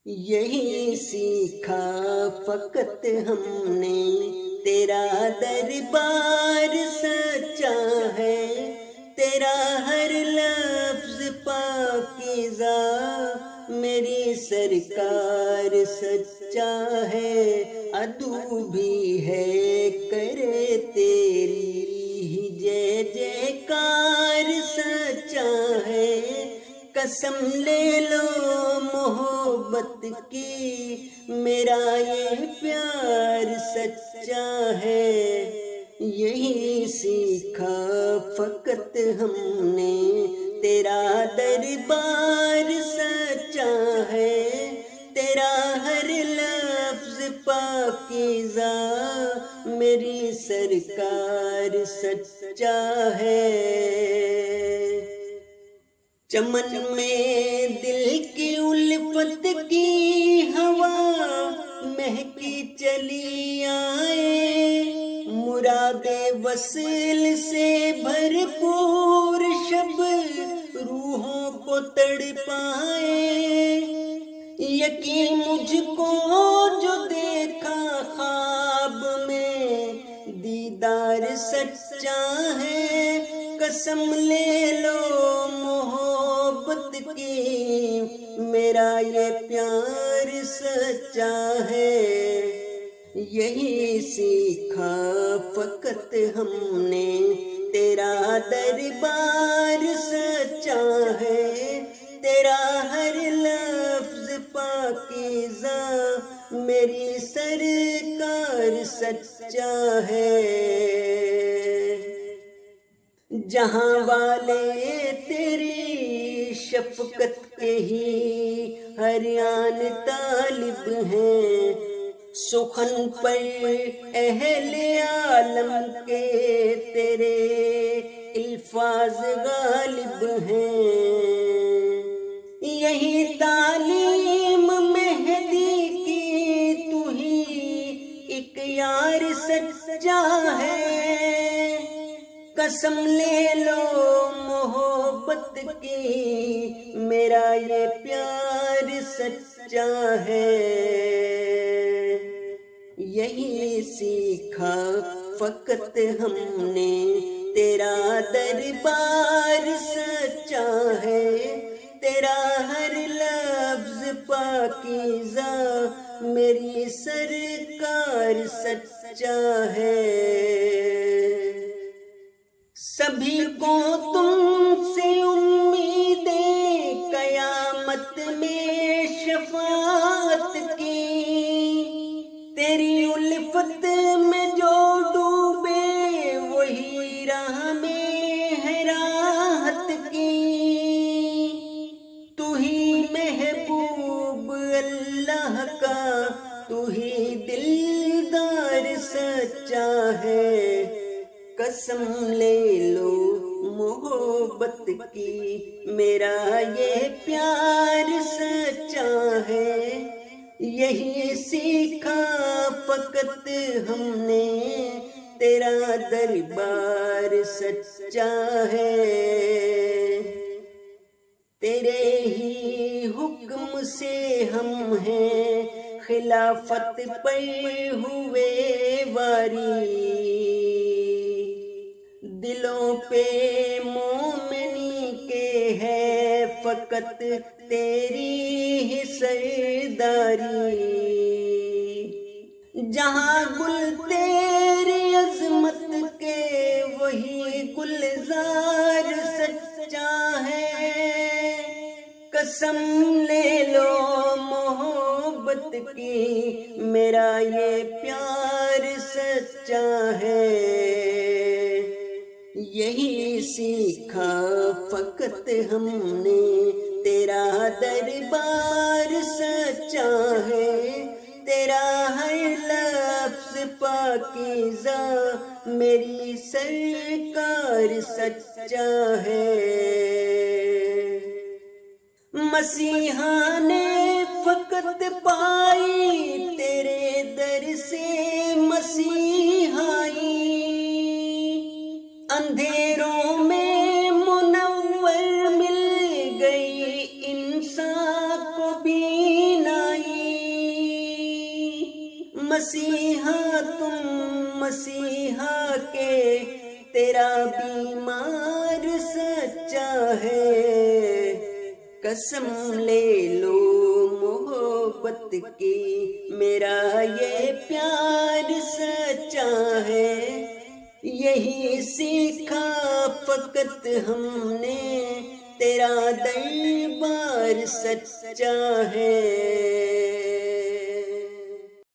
یہی سیکھا فقط ہم نے، تیرا دربار سچا ہے، تیرا ہر لفظ پاکیزہ، میری سرکار سچا ہے، عدو بھی ہے کرے تیری ہی جے جے کار سچا ہے، قسم لے لو محبت کی، میرا یہ پیار سچا ہے، یہی سیکھا فقط ہم نے، تیرا دربار سچا ہے، تیرا ہر لفظ پاکیزہ، میری سرکار سچا ہے۔ چمن میں دل کی الفت کی ہوا مہکی چلی آئے، مراد وصل سے بھرپور شب روحوں کو تڑپائے، یقین مجھ کو جو دیکھا خواب میں دیدار سچا ہے، قسم لے لو محبت کی، میرا یہ پیار سچا ہے، یہی سیکھا فقط ہم نے، تیرا دربار سچا ہے، تیرا ہر لفظ پاکیزہ، میری سرکار سچا ہے۔ جہاں والے تیری شفقت کے ہی حریان طالب ہیں، سخن پر اہل عالم کے تیرے الفاظ غالب ہیں، یہی تعلیم مہدی کی، تو ہی ایک یار سچا ہے، قسم لے لو محبت کی، میرا یہ پیار سچا ہے، یہی سیکھا فقط ہم نے، تیرا دربار سچا ہے، تیرا ہر لفظ پاکیزہ، میری سرکار سچا ہے۔ سبھی کو تم سے امیدیں قیامت میں شفاعت کی، تیری الفت میں جو ڈوبے وہی راہ میں ہے راحت کی، تو ہی محبوب اللہ کا، تو ہی دلدار سچا ہے، قسم لے لو محبت کی، میرا یہ پیار سچا ہے، یہی سیکھا فقط ہم نے، تیرا دربار سچا ہے، تیرے ہی حکم سے ہم ہیں خلافت پہ ہوئے واری، دلوں پہ مومنی کے ہے فقط تیری ہی سرداری، جہاں گل تیری عظمت کے وہی گلزار سچا ہے، قسم لے لو محبت کی، میرا یہ پیار سچا ہے، یہی سیکھا فقط ہم نے، تیرا دربار سچا ہے، تیرا ہر لفظ پاکیزہ، میری سرکار سچا ہے۔ مسیحا نے فقط پائی تیرے در سے مسیحائی، اندھیروں میں منور مل گئی انسان کو بینائی، مسیحا تم مسیحا کے تیرا بیمار سچا ہے، قسم لے لو محبت کی میرا یہ پیار سچا ہے، یہی سیکھا فقط ہم نے تیرا دربار سچا ہے۔